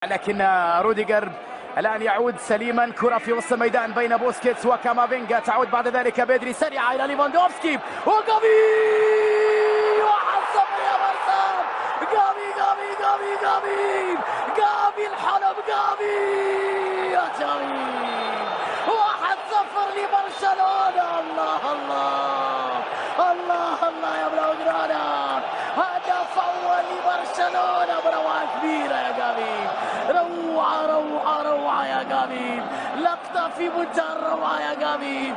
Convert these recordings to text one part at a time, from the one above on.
لكن روديجر الآن يعود سليما. كرة في وسط الميدان بين بوسكيتس وكامافينجا، تعود بعد ذلك بدري سريعة إلى ليفاندوفسكي وجافي. 1-0 يا بارسا. جافي الحلم. يا جميل. 1-0 لبرشلونة. الله يا بلوغرانا. هدف أول لبرشلونة بروعة كبيرة يا جافي. روعة يا جافي. لقطة في منتهى الروعة يا جافي.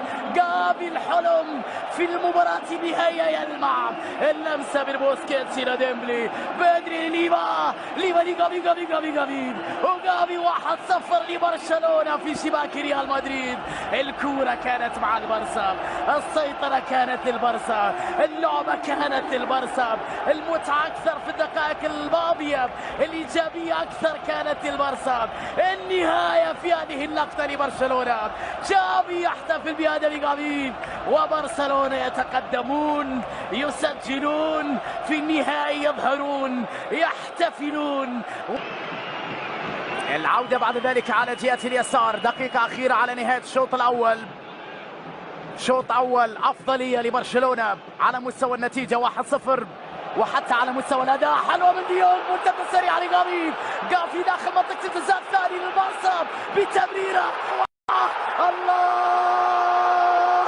الحلم في المباراة النهائية يلمع. اللمسة من بوسكيتس إلى ديمبلي، بدري ليفا لجافي وجافي. 1-0 لبرشلونة في شباك ريال مدريد. الكورة كانت مع البارسا، السيطرة كانت للبارسا، اللعبة كانت للبارسا، المتعة أكثر في الدقائق الماضية، الإيجابية أكثر كانت للبارسا. النهاية في هذه اللقطة لبرشلونة. جافي يحتفل بهدف جافي وبرشلونة يتقدمون، يسجلون، في النهاية يظهرون، يحتفلون. العودة بعد ذلك على جهة اليسار. دقيقة أخيرة على نهاية الشوط الأول. شوط أول أفضلية لبرشلونة على مستوى النتيجة 1-0، وحتى على مستوى الأداء. حلوة من ديونج، منتقل سريع لجافي داخل منطقة التسديد الثاني للبارسا بتمريرة. الله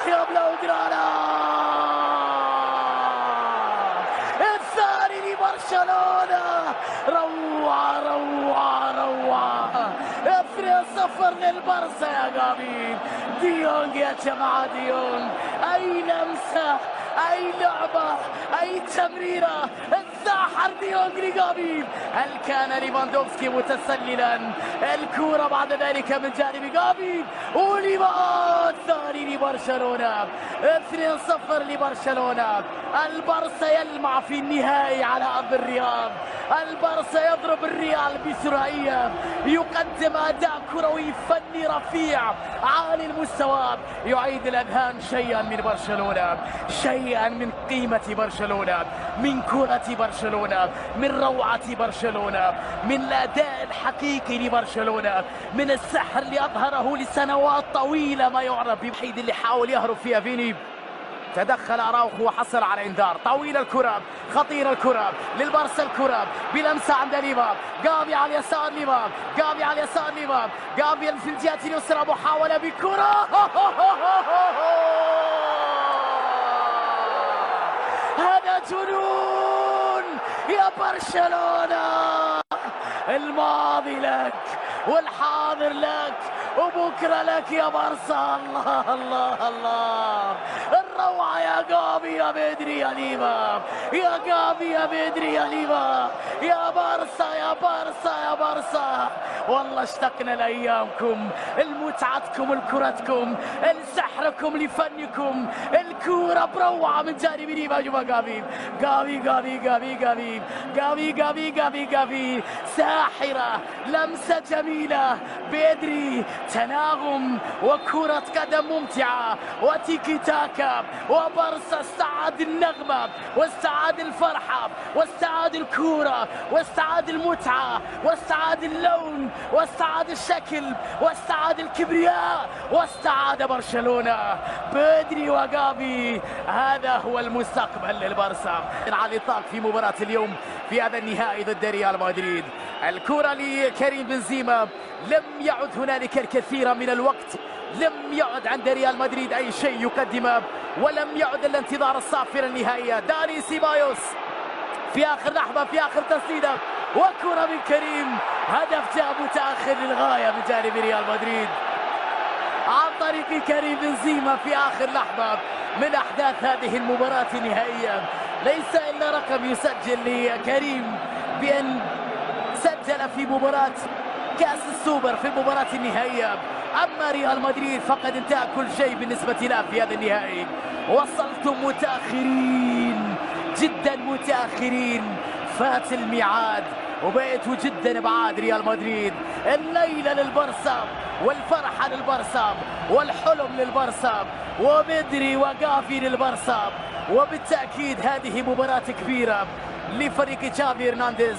يا بلوغرانا. الثاني لبرشلونة. روعة 2-0 للبارسا يا جافي. ديونج يا جماعة، ديونج أي لمسة، أي لعبة، أي تمريرة. الساحر ديونج لجافي. هل كان ليفاندوفسكي متسللا؟ الكرة بعد ذلك من جانب جافي وليفا. الثاني لبرشلونة. 2-0 لبرشلونة. البارسا يلمع في النهائي على أرض الرياض. البارسا يضرب الريال بثنائية، يقدم أداء كروي فني رفيع عالي المستوى، يعيد الأذهان شيئا من برشلونة، شيئا من قيمة برشلونة، من كرة برشلونة، من روعة برشلونة، من الأداء الحقيقي لبرشلونة، من السحر اللي أظهره لسنوات طويلة ما يعرف بالوحيد اللي حاول يهرب فيها فيني. تدخل أراوخو وحصل على إنذار. طويل الكرة، خطير الكرة للبارسا. الكرة بلمسة عند ليفا. جافي على اليسار ليفا. جافي في الجهة اليسرى، محاولة بكرة. هذا جنون يا برشلونة. الماضي لك والحاضر لك وبكرة لك يا بارسا. الله الروعة يا جافي، يا بدري، يا ليفا، يا جافي، يا بدري، يا ليفا، يا بارسا. والله اشتقنا لأيامكم، لمتعتكم، لكرتكم، لسحركم، لفنكم. الكورة بروعة من جانب ليفا. جافي ساحرة، لمسة جميلة، بدري، تناغم وكرة قدم ممتعة وتيكي تاكا. وبارسا استعاد النغمة واستعاد الفرحة واستعاد الكورة واستعاد المتعة واستعاد اللون واستعاد الشكل واستعاد الكبرياء واستعاد برشلونة. بدري وجافي، هذا هو المستقبل للبارسا على الإطلاق في مباراة اليوم في هذا النهائي ضد ريال مدريد. الكرة لكريم بنزيما. لم يعد هنالك الكثير من الوقت، لم يعد عند ريال مدريد أي شيء يقدمه، ولم يعد الانتظار الصافرة النهائية. داني سيبايوس في آخر لحظة، في آخر تسديدة، وكرة من كريم. هدف جاء متأخر للغاية من جانب ريال مدريد عن طريق كريم بنزيما في آخر لحظة من أحداث هذه المباراة النهائية. ليس إلا رقم يسجل لكريم بأن سجل في مباراة كأس السوبر في المباراة النهائية. أما ريال مدريد فقد انتهى كل شيء بالنسبة له في هذا النهائي. وصلتم متأخرين، جدا متأخرين، فات الميعاد وبقيتوا جدا بعاد ريال مدريد. الليلة للبارسا والفرحة للبارسا والحلم للبارسا وبدري وجافي للبارسا. وبالتأكيد هذه مباراة كبيرة لفريق تشافي هرنانديز.